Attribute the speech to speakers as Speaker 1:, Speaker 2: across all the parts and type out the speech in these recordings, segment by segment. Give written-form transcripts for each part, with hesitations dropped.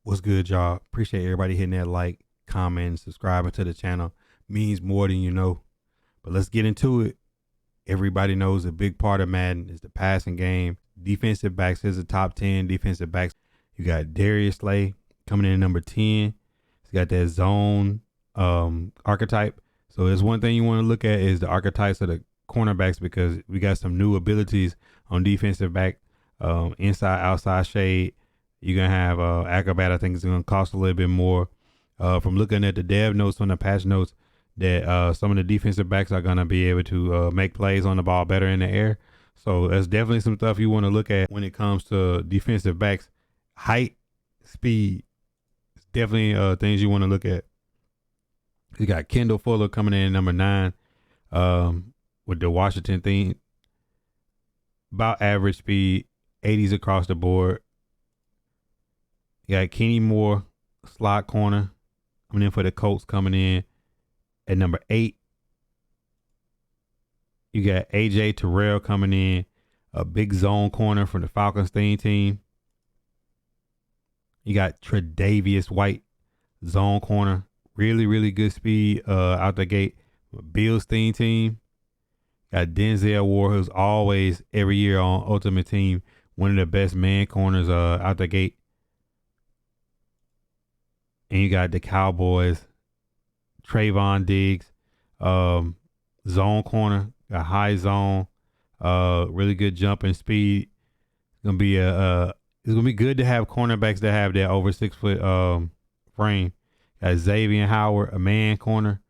Speaker 1: What's good, y'all? Appreciate everybody hitting that like, comment, subscribing to the channel. Means more than you know. But let's get into it. Everybody knows a big part of Madden is the passing game. Defensive backs is the top 10 defensive backs. You got Darius Slay coming in at number 10. He's got that zone archetype. So there's one thing you want to look at is the archetypes of the cornerbacks, because we got some new abilities on defensive back, inside, outside shade. You're going to have Acrobat. I think it's going to cost a little bit more. From looking at the dev notes on the patch notes, that some of the defensive backs are going to be able to make plays on the ball better in the air. So that's definitely some stuff you want to look at when it comes to defensive backs. Height, speed, it's definitely things you want to look at. You got Kendall Fuller coming in at number 9 with the Washington theme. About average speed, 80s across the board. You got Kenny Moore, slot corner, coming in for the Colts, coming in at number 8. You got AJ Terrell coming in, a big zone corner from the Falcons team. You got Tre'Davious White, zone corner, really good speed out the gate. Bills team. Got Denzel Ward, who's always every year on Ultimate Team, one of the best man corners out the gate. And you got the Cowboys, Trayvon Diggs, zone corner, got high zone, really good jumping speed. It's gonna be good to have cornerbacks that have that over 6 foot frame. Got Xavier Howard, a man corner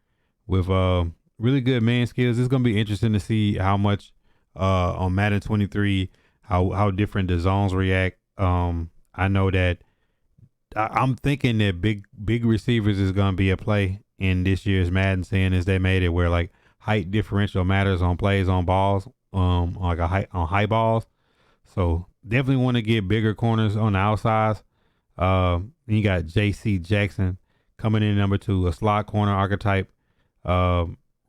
Speaker 1: with really good man skills. It's gonna be interesting to see how much on Madden 23 how different the zones react. I know that I'm thinking that big receivers is gonna be a play in this year's Madden, seeing as they made it where like height differential matters on plays on balls, like on high balls. So definitely want to get bigger corners on the outsides. Then you got JC Jackson coming in number 2, a slot corner archetype.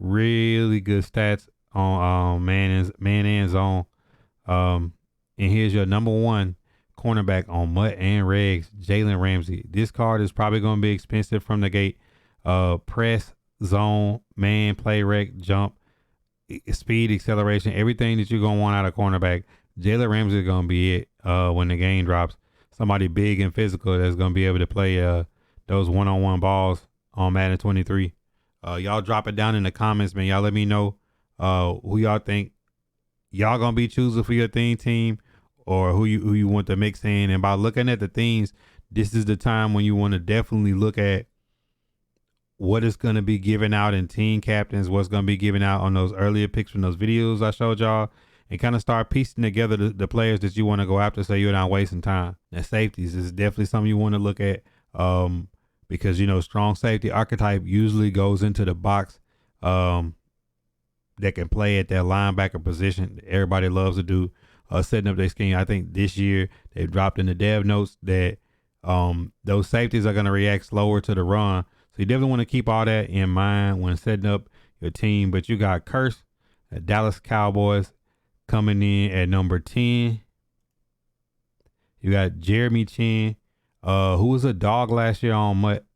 Speaker 1: Really good stats on man and zone. And here's your number 1 cornerback on Mutt and Regs, Jalen Ramsey. This card is probably going to be expensive from the gate. Press, zone, man, play rec, jump, speed, acceleration, everything that you're going to want out of cornerback. Jalen Ramsey is going to be it when the game drops. Somebody big and physical that's going to be able to play those one-on-one balls on Madden 23. Y'all drop it down in the comments, man. Y'all let me know who y'all think y'all going to be choosing for your team, or who you want to mix in. And by looking at the themes, this is the time when you want to definitely look at what is going to be given out in team captains, what's going to be given out on those earlier picks from those videos I showed y'all, and kind of start piecing together the players that you want to go after so you're not wasting time. Now, safeties is definitely something you want to look at because, you know, strong safety archetype usually goes into the box that can play at that linebacker position. Everybody loves to do setting up their scheme. I think this year they've dropped in the dev notes that those safeties are going to react slower to the run. So you definitely want to keep all that in mind when setting up your team. But you got Curse, the Dallas Cowboys, coming in at number 10. You got Jeremy Chin, who was a dog last year on Mutt.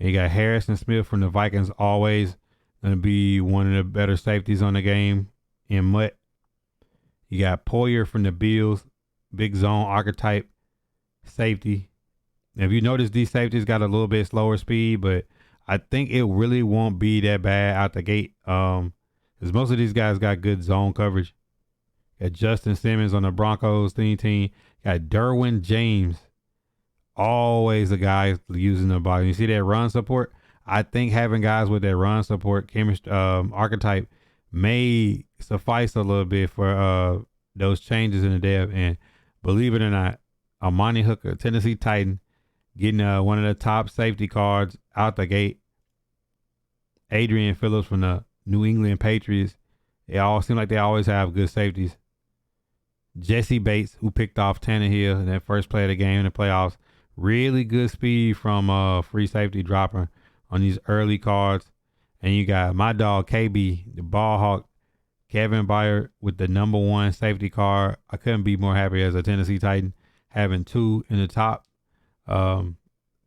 Speaker 1: And you got Harrison Smith from the Vikings, always going to be one of the better safeties on the game in Mutt. You got Poyer from the Bills, big zone archetype safety. Now, if you notice, these safeties got a little bit slower speed, but I think it really won't be that bad out the gate. Because most of these guys got good zone coverage. Got Justin Simmons on the Broncos team. Got Derwin James, always a guy using the ball. You see that run support? I think having guys with that run support chemistry archetype may suffice a little bit for those changes in the dev. And believe it or not, Amani Hooker, Tennessee Titan, getting one of the top safety cards out the gate. Adrian Phillips from the New England Patriots. They all seem like they always have good safeties. Jesse Bates, who picked off Tannehill in that first play of the game in the playoffs. Really good speed from free safety dropper on these early cards. And you got my dog KB, the ball hawk, Kevin Byard with the number 1 safety card. I couldn't be more happy as a Tennessee Titan having 2 in the top.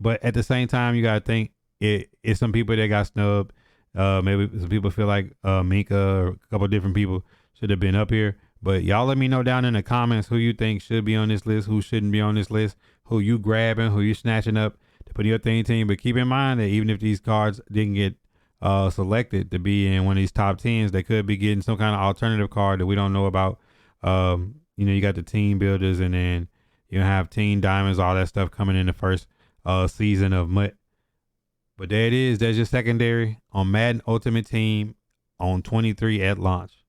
Speaker 1: But at the same time, you gotta think it's some people that got snubbed. Maybe some people feel like Minka or a couple different people should have been up here. But y'all let me know down in the comments who you think should be on this list, who shouldn't be on this list, who you grabbing, who you snatching up to put in your thing team. But keep in mind that even if these cards didn't get selected to be in one of these top tens, they could be getting some kind of alternative card that we don't know about. You got the team builders, and then you have team diamonds, all that stuff coming in the first season of MUT. But there it is. There's your secondary on Madden Ultimate Team on 23 at launch.